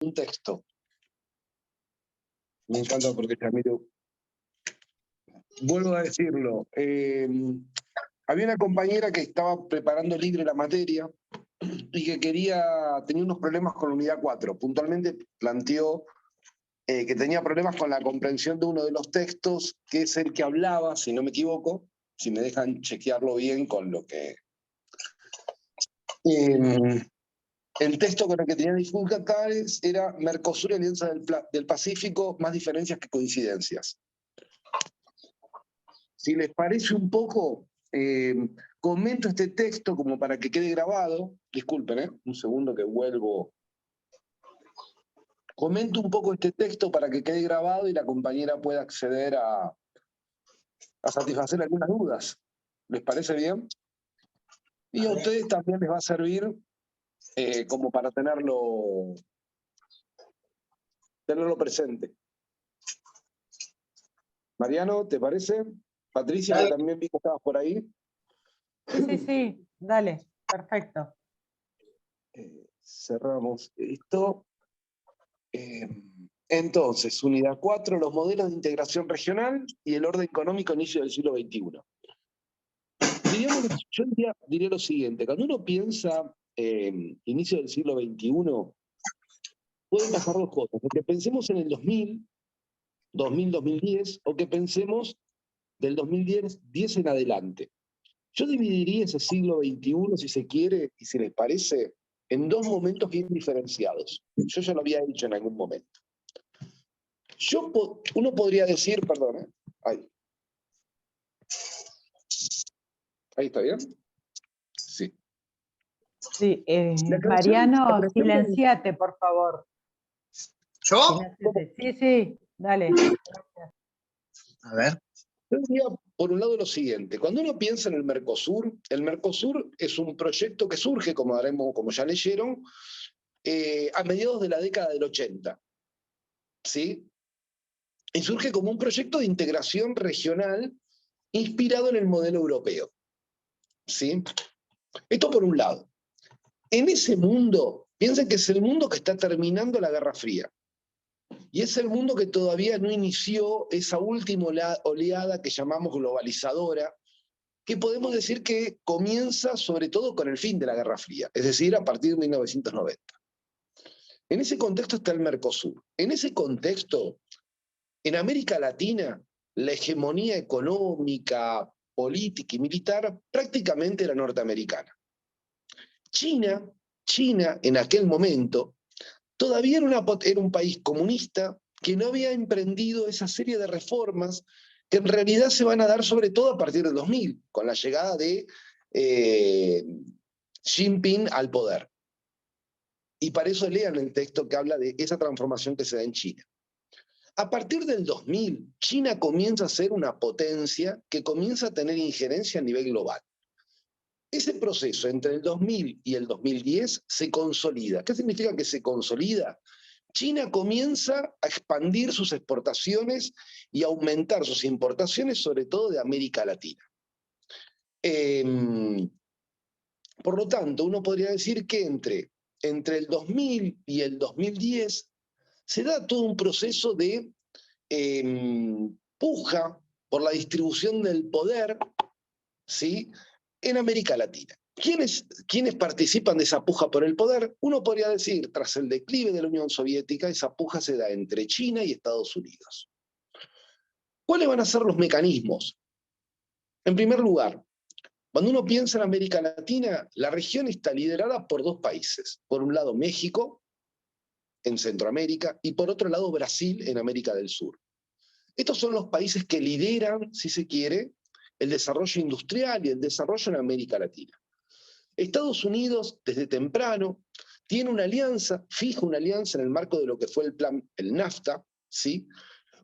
un texto. Me encanta porque Chamiro, vuelvo a decirlo, había una compañera que estaba preparando libre la materia y que tenía unos problemas con la unidad 4. Puntualmente planteó que tenía problemas con la comprensión de uno de los textos, que es el que hablaba, si no me equivoco, si me dejan chequearlo bien con lo que... el texto con el que tenía dificultades era Mercosur y Alianza del Pacífico, más diferencias que coincidencias. Si les parece un poco, comento este texto como para que quede grabado. Disculpen, un segundo que vuelvo. Comento un poco este texto para que quede grabado y la compañera pueda acceder a satisfacer algunas dudas. ¿Les parece bien? Y a ustedes también les va a servir como para tenerlo presente. Mariano, ¿te parece? Patricia, que también vi que estabas por ahí. Sí, dale, perfecto. Cerramos esto. Entonces, unidad 4, los modelos de integración regional y el orden económico a inicio del siglo XXI. Yo diría lo siguiente, cuando uno piensa inicio del siglo XXI, pueden pasar dos cosas, o que pensemos en el 2010, o que pensemos del 2010 en adelante. Yo dividiría ese siglo XXI, si se quiere, y si les parece, en dos momentos bien diferenciados. Yo ya lo había dicho en algún momento. Uno podría decir, perdón, ahí está bien. Sí. Sí, Mariano, silenciate, por favor. ¿Yo? Silenciate. Sí, dale. Gracias. A ver. Yo diría, por un lado, lo siguiente. Cuando uno piensa en el Mercosur es un proyecto que surge, como ya leyeron, a mediados de la década del 80. ¿Sí? Y surge como un proyecto de integración regional inspirado en el modelo europeo. ¿Sí? Esto por un lado. En ese mundo, piensen que es el mundo que está terminando la Guerra Fría. Y es el mundo que todavía no inició esa última oleada que llamamos globalizadora, que podemos decir que comienza sobre todo con el fin de la Guerra Fría, es decir, a partir de 1990. En ese contexto está el Mercosur. En ese contexto, en América Latina, la hegemonía económica, política y militar prácticamente era norteamericana. China, en aquel momento, todavía era un país comunista que no había emprendido esa serie de reformas que en realidad se van a dar sobre todo a partir del 2000, con la llegada de Xi Jinping al poder. Y para eso lean el texto que habla de esa transformación que se da en China. A partir del 2000, China comienza a ser una potencia que comienza a tener injerencia a nivel global. Ese proceso entre el 2000 y el 2010 se consolida. ¿Qué significa que se consolida? China comienza a expandir sus exportaciones y a aumentar sus importaciones, sobre todo de América Latina. Por lo tanto, uno podría decir que entre el 2000 y el 2010 se da todo un proceso de puja por la distribución del poder, ¿sí?, en América Latina. ¿Quiénes participan de esa puja por el poder? Uno podría decir, tras el declive de la Unión Soviética, esa puja se da entre China y Estados Unidos. ¿Cuáles van a ser los mecanismos? En primer lugar, cuando uno piensa en América Latina, la región está liderada por dos países. Por un lado, México, en Centroamérica, y por otro lado, Brasil, en América del Sur. Estos son los países que lideran, si se quiere, el desarrollo industrial y el desarrollo en América Latina. Estados Unidos, desde temprano, tiene una alianza, fija una alianza en el marco de lo que fue el NAFTA, ¿sí?,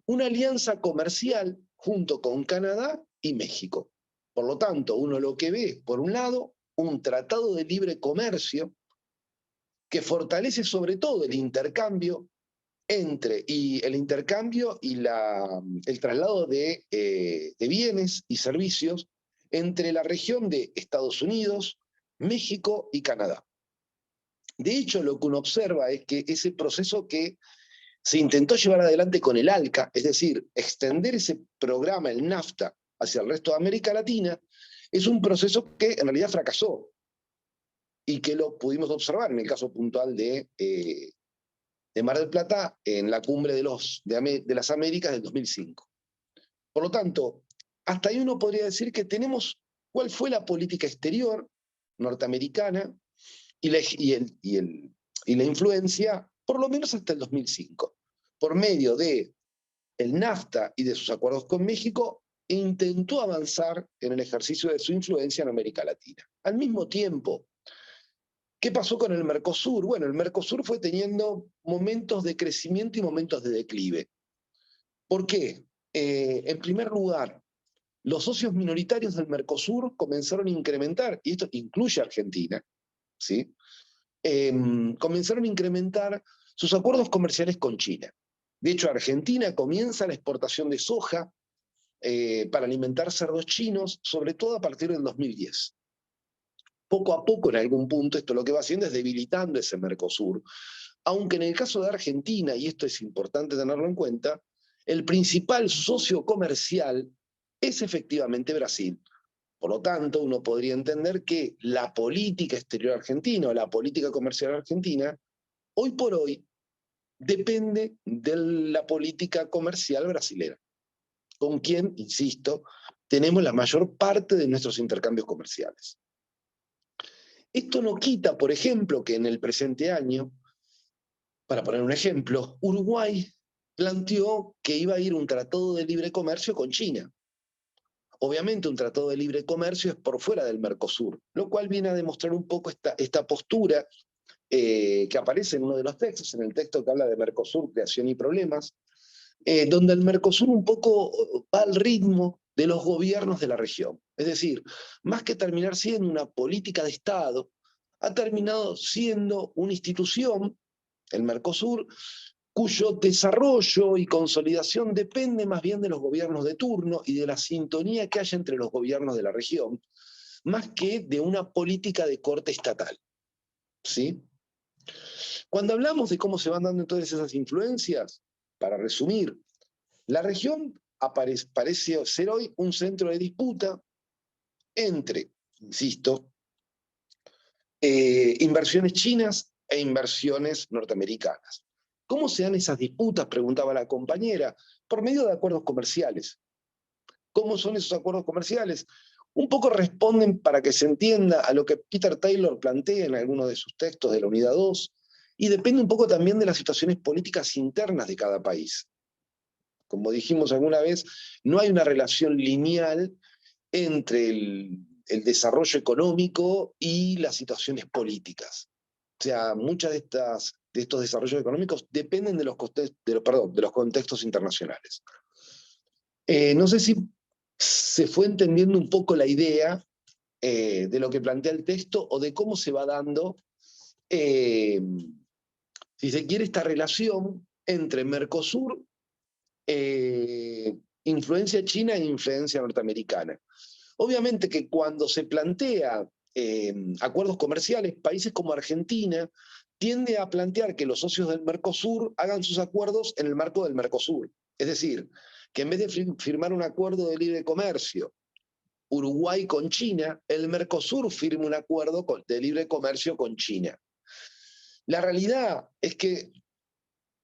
una alianza comercial junto con Canadá y México. Por lo tanto, uno lo que ve, por un lado, un tratado de libre comercio que fortalece sobre todo el intercambio y el traslado de bienes y servicios entre la región de Estados Unidos, México y Canadá. De hecho, lo que uno observa es que ese proceso que se intentó llevar adelante con el ALCA, es decir, extender ese programa, el NAFTA, hacia el resto de América Latina, es un proceso que en realidad fracasó y que lo pudimos observar en el caso puntual de Mar del Plata en la cumbre de las Américas del 2005. Por lo tanto, hasta ahí uno podría decir que tenemos cuál fue la política exterior norteamericana y la influencia, por lo menos hasta el 2005, por medio de el NAFTA y de sus acuerdos con México, intentó avanzar en el ejercicio de su influencia en América Latina. Al mismo tiempo, ¿qué pasó con el Mercosur? Bueno, el Mercosur fue teniendo momentos de crecimiento y momentos de declive. ¿Por qué? En primer lugar, los socios minoritarios del Mercosur comenzaron a incrementar, y esto incluye a Argentina, ¿sí? Comenzaron a incrementar sus acuerdos comerciales con China. De hecho, Argentina comienza la exportación de soja para alimentar cerdos chinos, sobre todo a partir del 2010. Poco a poco, en algún punto, esto lo que va haciendo es debilitando ese Mercosur, aunque en el caso de Argentina, y esto es importante tenerlo en cuenta, el principal socio comercial es efectivamente Brasil. Por lo tanto, uno podría entender que la política exterior argentina o la política comercial argentina, hoy por hoy, depende de la política comercial brasilera, con quien, insisto, tenemos la mayor parte de nuestros intercambios comerciales. Esto no quita, por ejemplo, que en el presente año, para poner un ejemplo, Uruguay planteó que iba a ir un tratado de libre comercio con China. Obviamente un tratado de libre comercio es por fuera del Mercosur, lo cual viene a demostrar un poco esta postura que aparece en uno de los textos, en el texto que habla de Mercosur, creación y problemas, donde el Mercosur un poco va al ritmo de los gobiernos de la región. Es decir, más que terminar siendo una política de Estado, ha terminado siendo una institución, el Mercosur, cuyo desarrollo y consolidación depende más bien de los gobiernos de turno y de la sintonía que haya entre los gobiernos de la región, más que de una política de corte estatal. ¿Sí? Cuando hablamos de cómo se van dando entonces esas influencias, para resumir, la región parece ser hoy un centro de disputa entre, insisto, inversiones chinas e inversiones norteamericanas. ¿Cómo se dan esas disputas? Preguntaba la compañera. Por medio de acuerdos comerciales. ¿Cómo son esos acuerdos comerciales? Un poco responden, para que se entienda, a lo que Peter Taylor plantea en algunos de sus textos de la Unidad 2, y depende un poco también de las situaciones políticas internas de cada país. Como dijimos alguna vez, no hay una relación lineal entre el desarrollo económico y las situaciones políticas. O sea, muchas de estos desarrollos económicos dependen de los contextos internacionales. No sé si se fue entendiendo un poco la idea de lo que plantea el texto o de cómo se va dando, si se quiere, esta relación entre Mercosur, influencia china e influencia norteamericana. Obviamente que cuando se plantea acuerdos comerciales, países como Argentina tiende a plantear que los socios del Mercosur hagan sus acuerdos en el marco del Mercosur. Es decir, que en vez de firmar un acuerdo de libre comercio Uruguay con China, el Mercosur firme un acuerdo de libre comercio con China. La realidad es que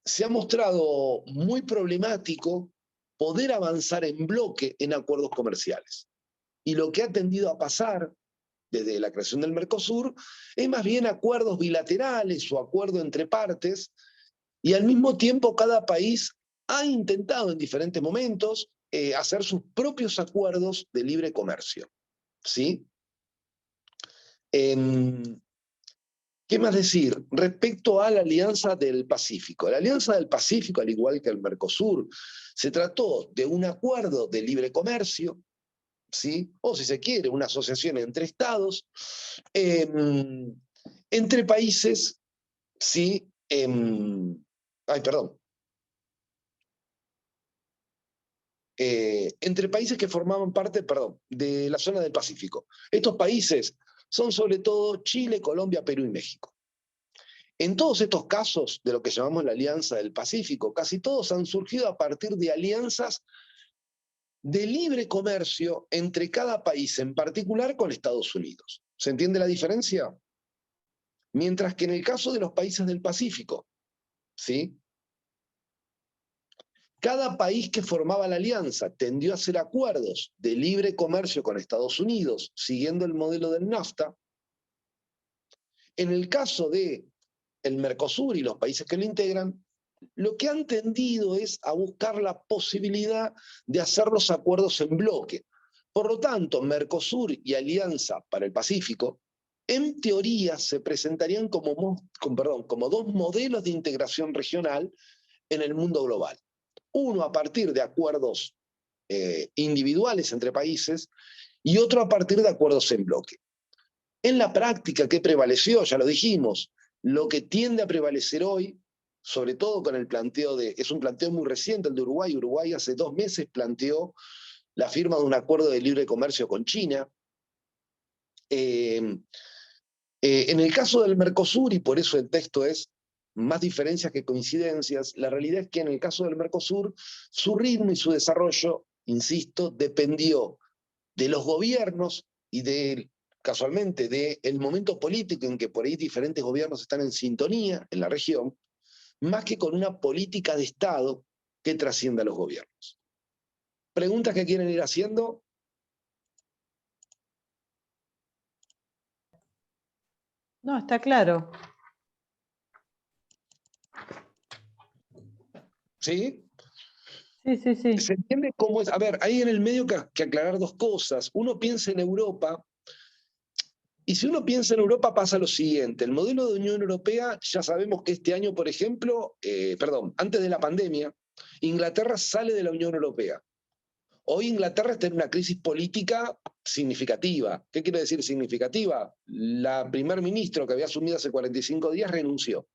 se ha mostrado muy problemático poder avanzar en bloque en acuerdos comerciales. Y lo que ha tendido a pasar desde la creación del Mercosur es más bien acuerdos bilaterales o acuerdos entre partes, y al mismo tiempo cada país ha intentado en diferentes momentos hacer sus propios acuerdos de libre comercio. ¿Sí? ¿Qué más decir? Respecto a la Alianza del Pacífico. La Alianza del Pacífico, al igual que el Mercosur, se trató de un acuerdo de libre comercio, ¿sí? O si se quiere, una asociación entre estados, entre países, ¿sí? Entre países que formaban parte, de la zona del Pacífico. Estos países son sobre todo Chile, Colombia, Perú y México. En todos estos casos de lo que llamamos la Alianza del Pacífico, casi todos han surgido a partir de alianzas de libre comercio entre cada país, en particular con Estados Unidos. ¿Se entiende la diferencia? Mientras que en el caso de los países del Pacífico, ¿sí? Cada país que formaba la alianza tendió a hacer acuerdos de libre comercio con Estados Unidos, siguiendo el modelo del NAFTA. En el caso de el Mercosur y los países que lo integran, lo que han tendido es a buscar la posibilidad de hacer los acuerdos en bloque. Por lo tanto, Mercosur y Alianza para el Pacífico, en teoría, se presentarían como dos modelos de integración regional en el mundo global. Uno a partir de acuerdos individuales entre países y otro a partir de acuerdos en bloque. En la práctica, ¿qué prevaleció? Ya lo dijimos, lo que tiende a prevalecer hoy, sobre todo con el planteo es un planteo muy reciente, el de Uruguay. Uruguay hace 2 meses planteó la firma de un acuerdo de libre comercio con China. En el caso del Mercosur, y por eso el texto es más diferencias que coincidencias, la realidad es que en el caso del Mercosur, su ritmo y su desarrollo, insisto, dependió de los gobiernos y casualmente del momento político en que por ahí diferentes gobiernos están en sintonía en la región, más que con una política de Estado que trascienda a los gobiernos. ¿Preguntas que quieren ir haciendo? No, está claro. ¿Sí? Sí, sí, sí. ¿Se entiende cómo es? A ver, hay en el medio que aclarar 2 cosas. Uno piensa en Europa, y si uno piensa en Europa pasa lo siguiente. El modelo de Unión Europea, ya sabemos que este año, por ejemplo, antes de la pandemia, Inglaterra sale de la Unión Europea. Hoy Inglaterra está en una crisis política significativa. ¿Qué quiere decir significativa? La primer ministro que había asumido hace 45 días renunció.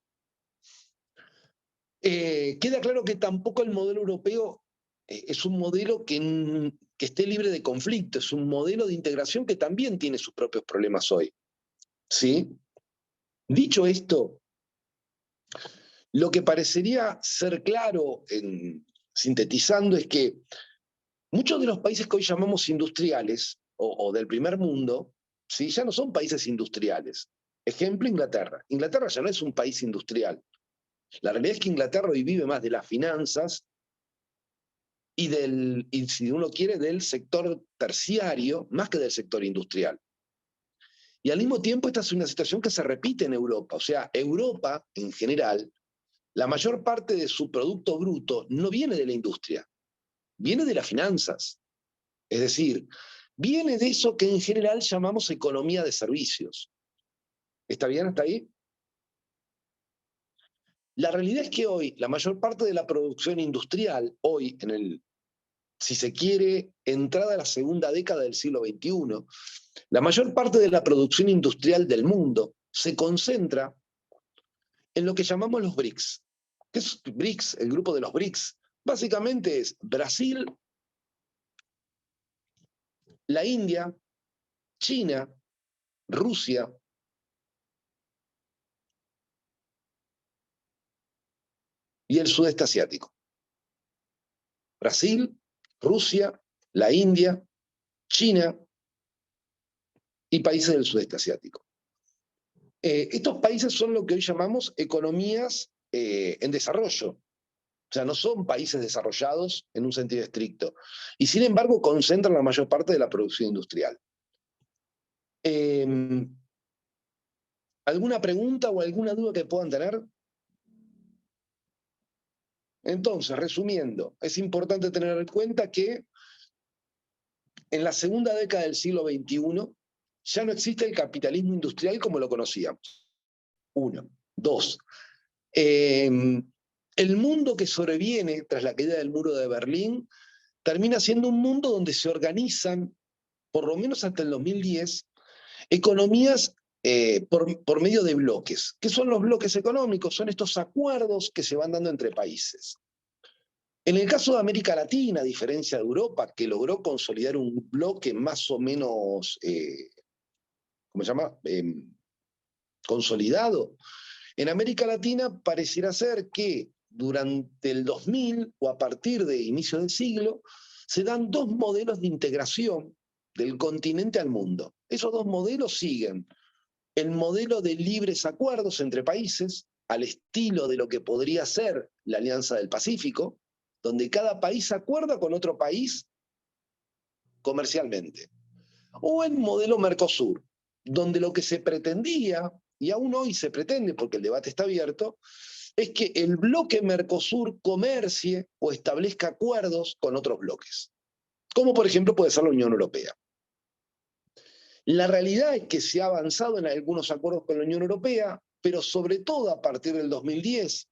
Queda claro que tampoco el modelo europeo es un modelo que esté libre de conflicto, es un modelo de integración que también tiene sus propios problemas hoy. ¿Sí? Dicho esto, lo que parecería ser claro, sintetizando, es que muchos de los países que hoy llamamos industriales, o del primer mundo, ¿sí? Ya no son países industriales. Ejemplo, Inglaterra. Inglaterra ya no es un país industrial. La realidad es que Inglaterra hoy vive más de las finanzas y si uno quiere, del sector terciario, más que del sector industrial. Y al mismo tiempo esta es una situación que se repite en Europa. O sea, Europa, en general, la mayor parte de su producto bruto no viene de la industria, viene de las finanzas. Es decir, viene de eso que en general llamamos economía de servicios. ¿Está bien hasta ahí? La realidad es que hoy la mayor parte de la producción industrial, hoy si se quiere, entrada a la segunda década del siglo XXI, la mayor parte de la producción industrial del mundo se concentra en lo que llamamos los BRICS. ¿Qué es BRICS? El grupo de los BRICS. Básicamente es Brasil, la India, China, Rusia, y el sudeste asiático. Brasil, Rusia, la India, China y países del sudeste asiático. Estos países son lo que hoy llamamos economías en desarrollo. O sea, no son países desarrollados en un sentido estricto. Y sin embargo concentran la mayor parte de la producción industrial. ¿Alguna pregunta o alguna duda que puedan tener? Entonces, resumiendo, es importante tener en cuenta que en la segunda década del siglo XXI ya no existe el capitalismo industrial como lo conocíamos. 1. 2. El mundo que sobreviene tras la caída del muro de Berlín termina siendo un mundo donde se organizan, por lo menos hasta el 2010, economías por medio de bloques. ¿Qué son los bloques económicos? Son estos acuerdos que se van dando entre países. En el caso de América Latina, a diferencia de Europa, que logró consolidar un bloque más o menos, ¿cómo se llama? Consolidado, En América Latina pareciera ser que durante el 2000 o a partir de inicio del siglo se dan dos modelos de integración del continente al mundo. Esos dos modelos siguen el modelo de libres acuerdos entre países, al estilo de lo que podría ser la Alianza del Pacífico, donde cada país acuerda con otro país comercialmente. O el modelo Mercosur, donde lo que se pretendía, y aún hoy se pretende porque el debate está abierto, es que el bloque Mercosur comercie o establezca acuerdos con otros bloques, como por ejemplo puede ser la Unión Europea. La realidad es que se ha avanzado en algunos acuerdos con la Unión Europea, pero sobre todo a partir del 2010,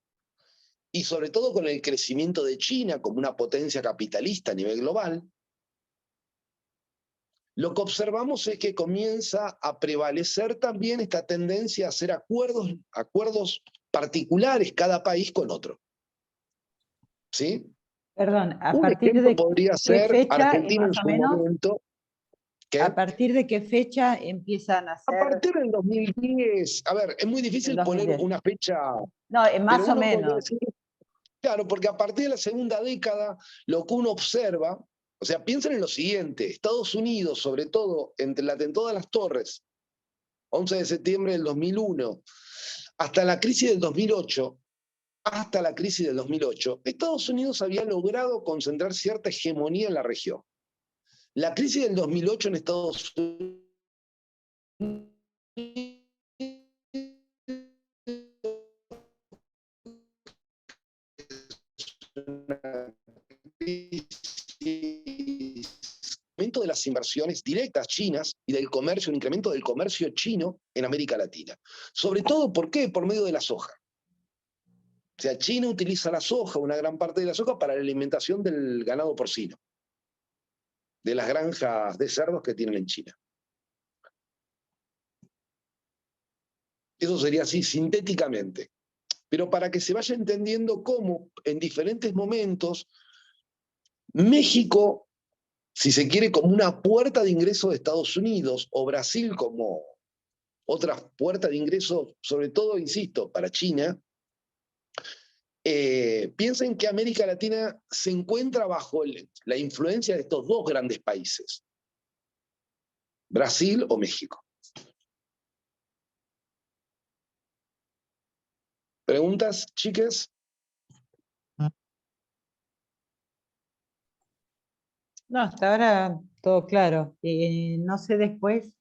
y sobre todo con el crecimiento de China como una potencia capitalista a nivel global, lo que observamos es que comienza a prevalecer también esta tendencia a hacer acuerdos particulares cada país con otro. ¿Sí? Perdón, ¿a Un partir ejemplo de podría qué ser fecha, Argentina en más o su menos? momento. ¿A ¿Qué? partir de qué fecha empiezan a A ser partir del 2010, a ver, es muy el difícil poner 2010? una fecha, No, pero más o uno podría menos. decir, claro, porque a partir de la segunda década, lo que uno observa, o sea, piensen en lo siguiente, Estados Unidos, sobre todo entre el atentado de las Torres, 11 de septiembre del 2001, hasta la crisis del 2008, Estados Unidos había logrado concentrar cierta hegemonía en la región. La crisis del 2008 en Estados Unidos incremento de las inversiones directas chinas y del comercio, un incremento del comercio chino en América Latina. Sobre todo, ¿por qué? Por medio de la soja. O sea, China utiliza la soja, una gran parte de la soja, para la alimentación del ganado porcino, de las granjas de cerdos que tienen en China. Eso sería así, sintéticamente. Pero para que se vaya entendiendo cómo, en diferentes momentos, México, si se quiere, como una puerta de ingreso de Estados Unidos, o Brasil como otra puerta de ingreso, sobre todo, insisto, para China, piensen que América Latina se encuentra bajo la influencia de estos dos grandes países, Brasil o México. ¿Preguntas, chiques? No, hasta ahora todo claro. No sé después,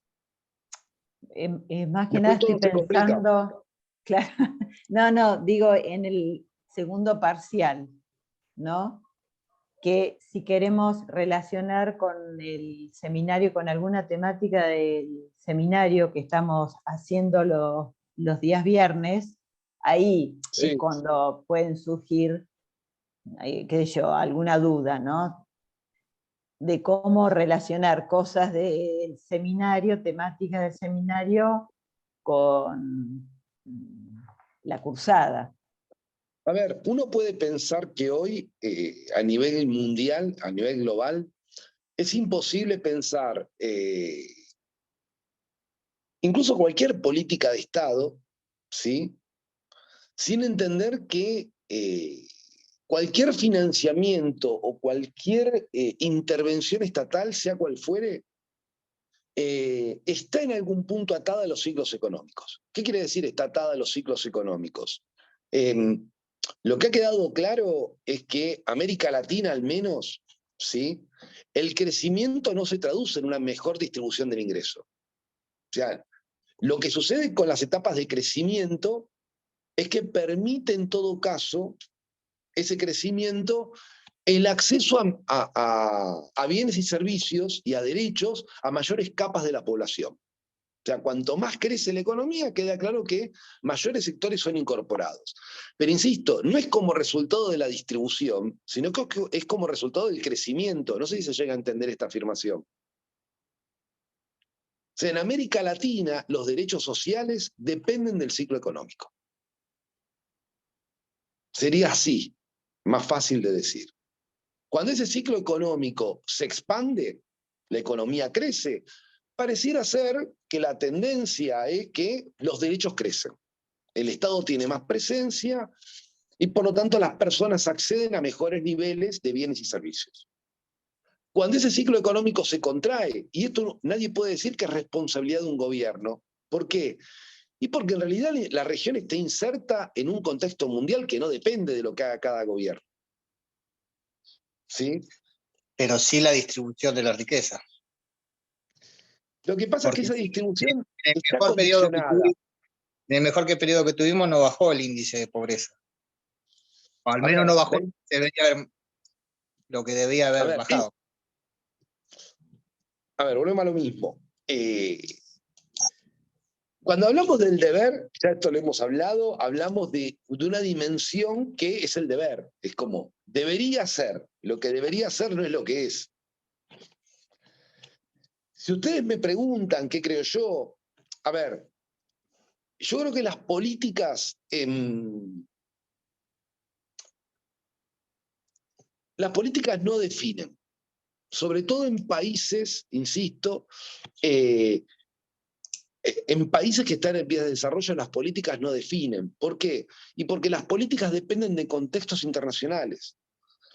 más que nada Después estoy todo se complica. pensando, claro, no, digo en el segundo parcial, ¿no? Que si queremos relacionar con el seminario, con alguna temática del seminario que estamos haciendo los días viernes, ahí es Sí. cuando pueden surgir, qué sé yo, alguna duda, ¿no? De cómo relacionar cosas del seminario, temáticas del seminario, con la cursada. A ver, uno puede pensar que hoy, a nivel mundial, a nivel global, es imposible pensar incluso cualquier política de Estado, ¿sí? Sin entender que cualquier financiamiento o cualquier intervención estatal, sea cual fuere, está en algún punto atada a los ciclos económicos. ¿Qué quiere decir está atada a los ciclos económicos? Lo que ha quedado claro es que América Latina, al menos, ¿sí? El crecimiento no se traduce en una mejor distribución del ingreso. O sea, lo que sucede con las etapas de crecimiento es que permite en todo caso ese crecimiento el acceso a bienes y servicios y a derechos a mayores capas de la población. O sea, cuanto más crece la economía, queda claro que mayores sectores son incorporados. Pero insisto, no es como resultado de la distribución, sino que es como resultado del crecimiento. No sé si se llega a entender esta afirmación. O sea, en América Latina los derechos sociales dependen del ciclo económico. Sería así, más fácil de decir. Cuando ese ciclo económico se expande, la economía crece, pareciera ser que la tendencia es que los derechos crecen. El Estado tiene más presencia y por lo tanto las personas acceden a mejores niveles de bienes y servicios. Cuando ese ciclo económico se contrae, y esto nadie puede decir que es responsabilidad de un gobierno, ¿por qué? Y porque en realidad la región está inserta en un contexto mundial que no depende de lo que haga cada gobierno. ¿Sí? Pero sí la distribución de la riqueza. Lo que pasa es que Porque esa distribución en el está mejor periodo que condicionada. tuvimos, en el mejor periodo que tuvimos no bajó el índice de pobreza. O al A menos ver, no bajó lo que debía a haber ver, bajado. volvemos a lo mismo. Cuando hablamos del deber, ya esto lo hemos hablado, hablamos de una dimensión que es el deber. Es como, debería ser. Lo que debería ser no es lo que es. Si ustedes me preguntan qué creo yo, a ver, yo creo que las políticas no definen, sobre todo en países, insisto, en países que están en vías de desarrollo, las políticas no definen. ¿Por qué? Y porque las políticas dependen de contextos internacionales.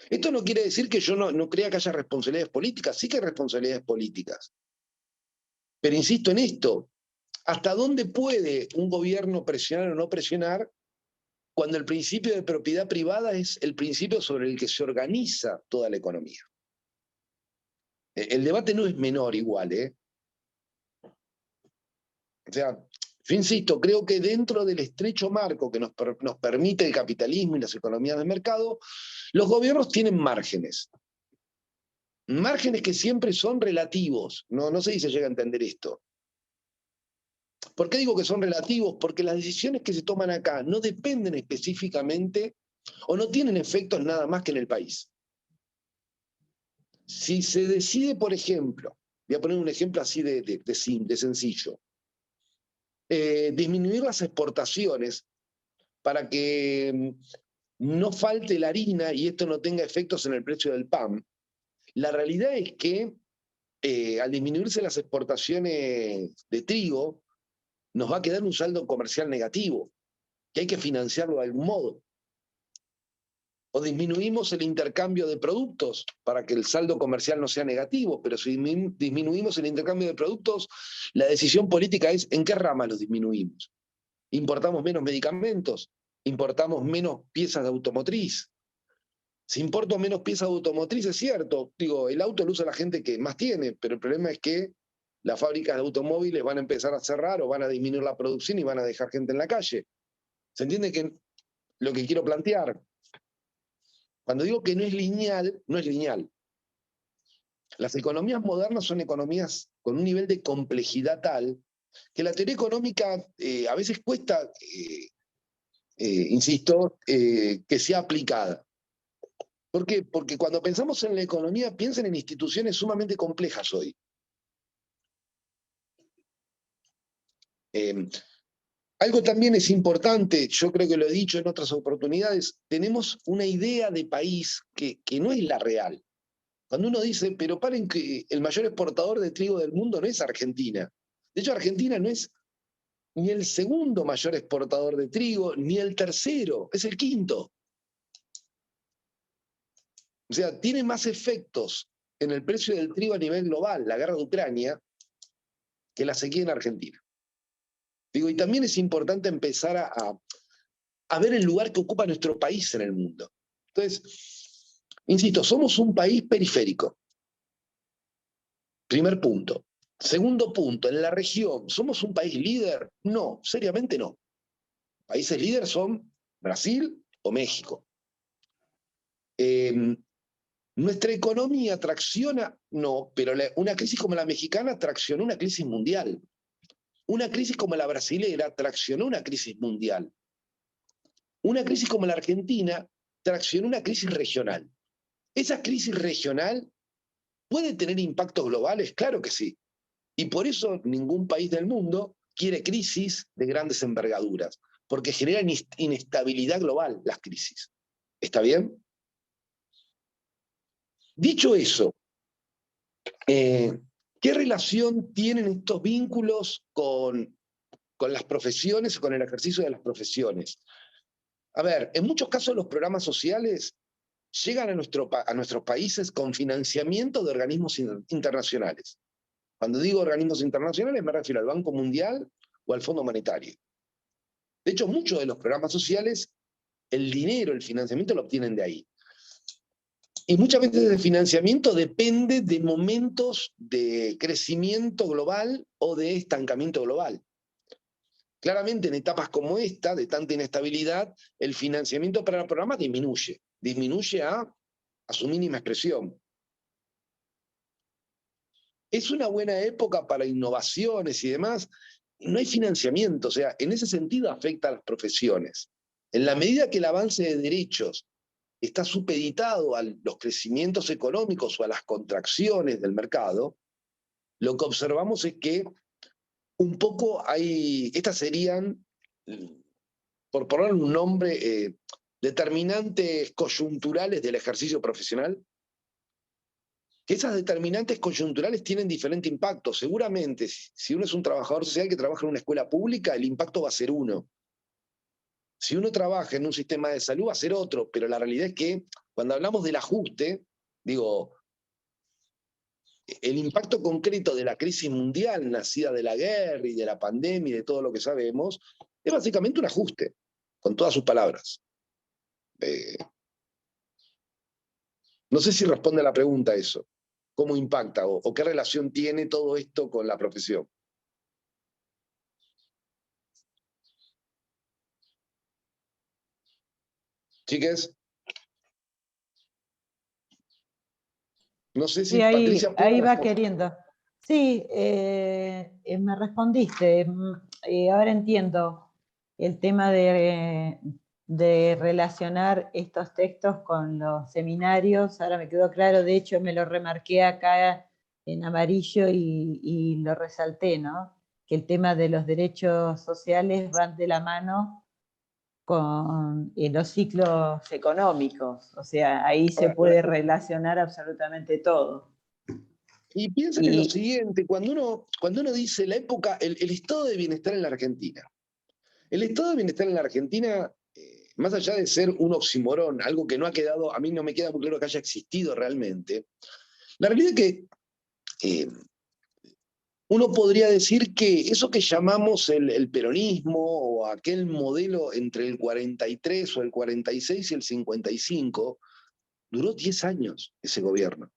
Esto no quiere decir que yo no crea que haya responsabilidades políticas, sí que hay responsabilidades políticas. Pero insisto en esto, ¿hasta dónde puede un gobierno presionar o no presionar cuando el principio de propiedad privada es el principio sobre el que se organiza toda la economía? El debate no es menor igual, ¿eh? O sea, yo insisto, creo que dentro del estrecho marco que nos permite el capitalismo y las economías de mercado, los gobiernos tienen márgenes. Márgenes que siempre son relativos. No sé si se llega a entender esto. ¿Por qué digo que son relativos? Porque las decisiones que se toman acá no dependen específicamente o no tienen efectos nada más que en el país. Si se decide, por ejemplo, voy a poner un ejemplo así de sencillo, disminuir las exportaciones para que no falte la harina y esto no tenga efectos en el precio del pan, la realidad es que al disminuirse las exportaciones de trigo, nos va a quedar un saldo comercial negativo, que hay que financiarlo de algún modo. O disminuimos el intercambio de productos para que el saldo comercial no sea negativo, pero si disminuimos el intercambio de productos, la decisión política es en qué rama los disminuimos. ¿Importamos menos medicamentos? ¿Importamos menos piezas de automotriz? Si importo menos piezas de automotriz, es cierto, digo, el auto lo usa la gente que más tiene, pero el problema es que las fábricas de automóviles van a empezar a cerrar o van a disminuir la producción y van a dejar gente en la calle. ¿Se entiende que lo que quiero plantear? Cuando digo que no es lineal, no es lineal. Las economías modernas son economías con un nivel de complejidad tal que la teoría económica a veces cuesta, insisto, que sea aplicada. ¿Por qué? Porque cuando pensamos en la economía, piensen en instituciones sumamente complejas hoy. Algo también es importante, yo creo que lo he dicho en otras oportunidades, tenemos una idea de país que no es la real. Cuando uno dice, pero paren que el mayor exportador de trigo del mundo no es Argentina. De hecho, Argentina no es ni el segundo mayor exportador de trigo, ni el tercero, es el quinto. O sea, tiene más efectos en el precio del trigo a nivel global, la guerra de Ucrania, que la sequía en Argentina. Digo, y también es importante empezar a ver el lugar que ocupa nuestro país en el mundo. Entonces, insisto, somos un país periférico. Primer punto. Segundo punto, en la región, ¿somos un país líder? No, seriamente no. Países líderes son Brasil o México. ¿Nuestra economía tracciona? No, pero una crisis como la mexicana traccionó una crisis mundial. Una crisis como la brasilera traccionó una crisis mundial. Una crisis como la argentina traccionó una crisis regional. ¿Esa crisis regional puede tener impactos globales? Claro que sí. Y por eso ningún país del mundo quiere crisis de grandes envergaduras, porque generan inestabilidad global las crisis. ¿Está bien? Dicho eso, ¿qué relación tienen estos vínculos con con las profesiones o con el ejercicio de las profesiones. A ver, en muchos casos los programas sociales llegan a nuestros países con financiamiento de organismos internacionales. Cuando digo organismos internacionales me refiero al Banco Mundial o al Fondo Monetario. De hecho, muchos de los programas sociales, el dinero, el financiamiento lo obtienen de ahí. Y muchas veces el financiamiento depende de momentos de crecimiento global o de estancamiento global. Claramente en etapas como esta, de tanta inestabilidad, el financiamiento para el programa disminuye a su mínima expresión. Es una buena época para innovaciones y demás. No hay financiamiento, o sea, en ese sentido afecta a las profesiones. En la medida que el avance de derechos está supeditado a los crecimientos económicos o a las contracciones del mercado, lo que observamos es que un poco estas serían, por poner un nombre, determinantes coyunturales del ejercicio profesional, que esas determinantes coyunturales tienen diferente impacto. Seguramente, si uno es un trabajador social que trabaja en una escuela pública, el impacto va a ser uno. Si uno trabaja en un sistema de salud, va a ser otro, pero la realidad es que cuando hablamos del ajuste, digo, el impacto concreto de la crisis mundial nacida de la guerra y de la pandemia y de todo lo que sabemos, es básicamente un ajuste, con todas sus palabras. No sé si responde a la pregunta eso. ¿Cómo impacta o qué relación tiene todo esto con la profesión? Chiques, no sé si Sí, Patricia puede ahí va responder. queriendo. Sí, me respondiste. Ahora entiendo el tema de relacionar estos textos con los seminarios. Ahora me quedó claro, de hecho me lo remarqué acá en amarillo y lo resalté, ¿no? Que el tema de los derechos sociales van de la mano con los ciclos económicos. O sea, ahí se puede relacionar absolutamente todo. Y piensen en lo Y, siguiente, cuando uno dice la época, el estado de bienestar en la Argentina. El estado de bienestar en la Argentina, más allá de ser un oxímoron, algo que no ha quedado, a mí no me queda muy claro que haya existido realmente, la realidad es que uno podría decir que eso que llamamos el peronismo o aquel modelo entre el 43 o el 46 y el 55, duró 10 años ese gobierno.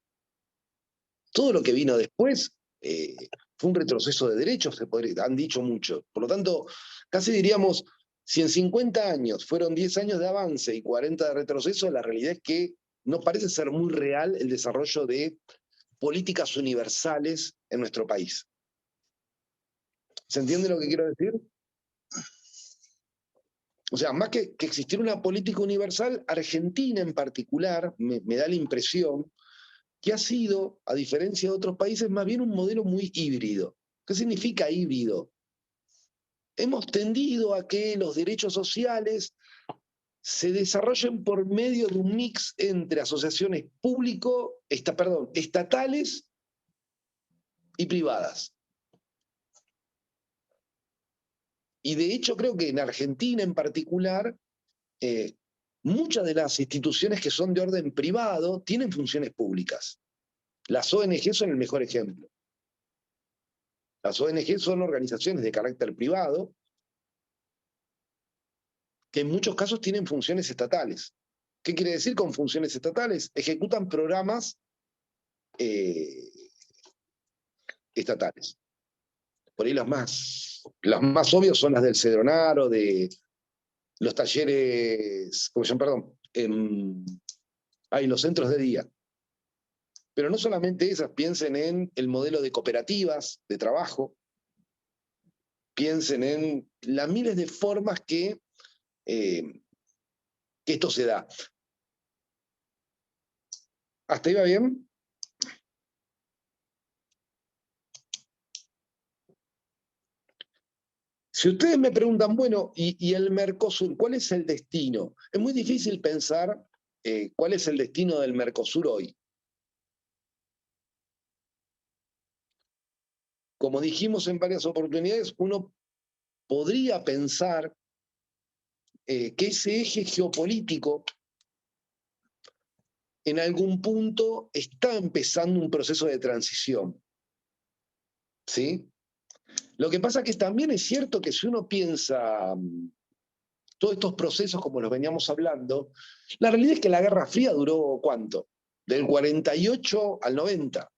Todo lo que vino después fue un retroceso de derechos, han dicho mucho. Por lo tanto, casi diríamos, si en 50 años fueron 10 años de avance y 40 de retroceso, la realidad es que no parece ser muy real el desarrollo de políticas universales en nuestro país. ¿Se entiende lo que quiero decir? O sea, más que existir una política universal, Argentina en particular, me da la impresión que ha sido, a diferencia de otros países, más bien un modelo muy híbrido. ¿Qué significa híbrido? Hemos tendido a que los derechos sociales se desarrollen por medio de un mix entre asociaciones estatales y privadas. Y de hecho creo que en Argentina en particular, muchas de las instituciones que son de orden privado tienen funciones públicas. Las ONG son el mejor ejemplo. Las ONG son organizaciones de carácter privado que en muchos casos tienen funciones estatales. ¿Qué quiere decir con funciones estatales? Ejecutan programas estatales. Por ahí las más obvias son las del Cedronar o de los talleres, ¿cómo se llama? Perdón, los centros de día. Pero no solamente esas, piensen en el modelo de cooperativas de trabajo, piensen en las miles de formas que esto se da. ¿Hasta ahí va bien? Si ustedes me preguntan, bueno, ¿y el Mercosur? ¿Cuál es el destino? Es muy difícil pensar cuál es el destino del Mercosur hoy. Como dijimos en varias oportunidades, uno podría pensar que ese eje geopolítico en algún punto está empezando un proceso de transición. ¿Sí? Lo que pasa que también es cierto que si uno piensa todos estos procesos como los veníamos hablando, la realidad es que la Guerra Fría duró ¿cuánto? Del 48 al 90.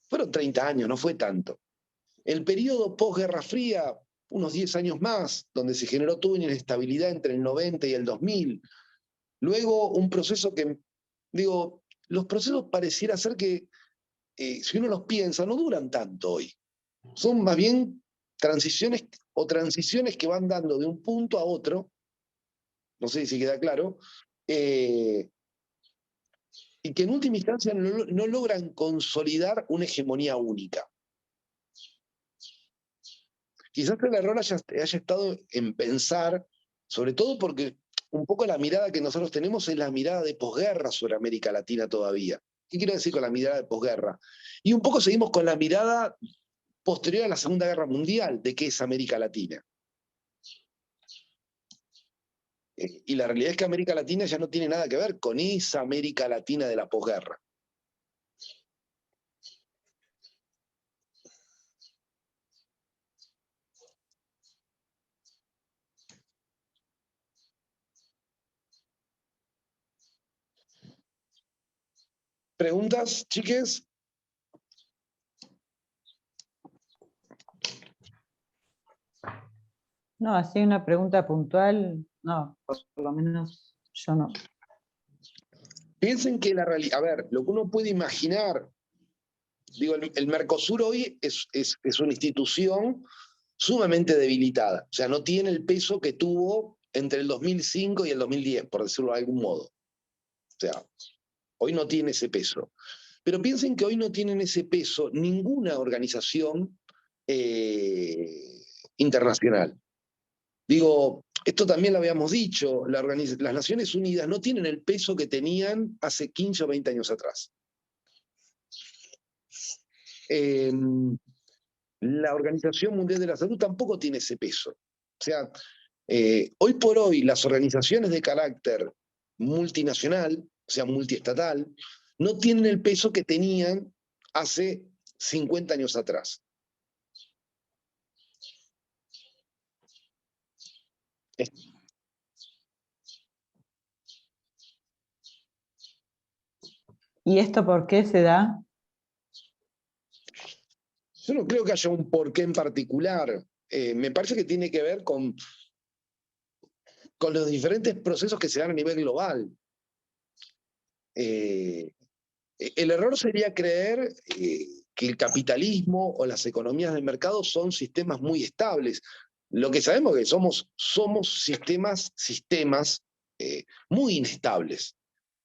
Fueron 30 años, no fue tanto. El periodo post-Guerra Fría, unos 10 años más, donde se generó toda una inestabilidad entre el 90 y el 2000. Luego un proceso que, digo, los procesos pareciera ser que, si uno los piensa, no duran tanto hoy. Son más bien transiciones que van dando de un punto a otro, no sé si queda claro, y que en última instancia no logran consolidar una hegemonía única. Quizás el error haya estado en pensar, sobre todo porque un poco la mirada que nosotros tenemos es la mirada de posguerra sobre América Latina todavía. ¿Qué quiero decir con la mirada de posguerra? Y un poco seguimos con la mirada posterior a la Segunda Guerra Mundial de qué es América Latina. Y la realidad es que América Latina ya no tiene nada que ver con esa América Latina de la posguerra. ¿Preguntas, chiques? No, así una pregunta puntual, no, por lo menos yo no. Piensen que la realidad, a ver, lo que uno puede imaginar, digo, el Mercosur hoy es una institución sumamente debilitada, o sea, no tiene el peso que tuvo entre el 2005 y el 2010, por decirlo de algún modo. O sea, hoy no tiene ese peso. Pero piensen que hoy no tienen ese peso ninguna organización internacional. Digo, esto también lo habíamos dicho, las Naciones Unidas no tienen el peso que tenían hace 15 o 20 años atrás. La Organización Mundial de la Salud tampoco tiene ese peso. O sea, hoy por hoy las organizaciones de carácter multinacional, o sea, multiestatal, no tienen el peso que tenían hace 50 años atrás. ¿Y esto por qué se da? Yo no creo que haya un porqué en particular. Me parece que tiene que ver con los diferentes procesos que se dan a nivel global. El error sería creer que el capitalismo o las economías de mercado son sistemas muy estables. Lo que sabemos es que somos sistemas muy inestables,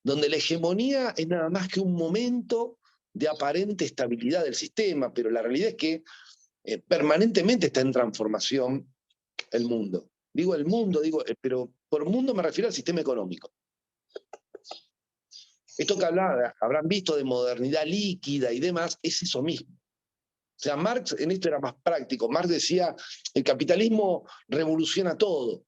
donde la hegemonía es nada más que un momento de aparente estabilidad del sistema, pero la realidad es que permanentemente está en transformación el mundo. Digo el mundo, pero por mundo me refiero al sistema económico. Esto que habrán visto de modernidad líquida y demás, es eso mismo. O sea, Marx en esto era más práctico. Marx decía, el capitalismo revoluciona todo.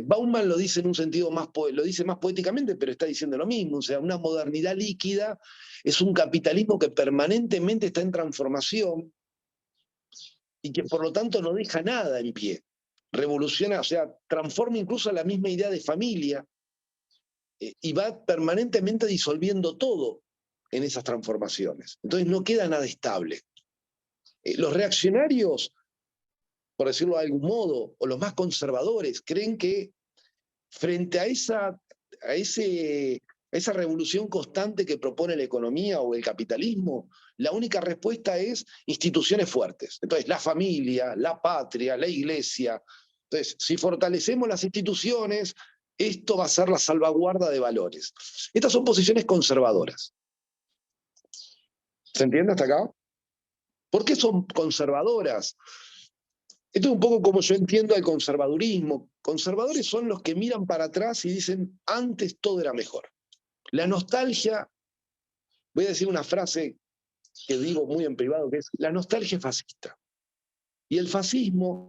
Bauman lo dice en un sentido lo dice más poéticamente, pero está diciendo lo mismo. O sea, una modernidad líquida es un capitalismo que permanentemente está en transformación y que por lo tanto no deja nada en pie. Revoluciona, o sea, transforma incluso la misma idea de familia, y va permanentemente disolviendo todo en esas transformaciones. Entonces no queda nada estable. Los reaccionarios, por decirlo de algún modo, o los más conservadores, creen que frente a esa revolución constante que propone la economía o el capitalismo, la única respuesta es instituciones fuertes. Entonces, la familia, la patria, la iglesia. Entonces, si fortalecemos las instituciones, esto va a ser la salvaguarda de valores. Estas son posiciones conservadoras. ¿Se entiende hasta acá? ¿Por qué son conservadoras? Esto es un poco como yo entiendo el conservadurismo. Conservadores son los que miran para atrás y dicen, antes todo era mejor. La nostalgia, voy a decir una frase que digo muy en privado, que es, la nostalgia es fascista. Y el fascismo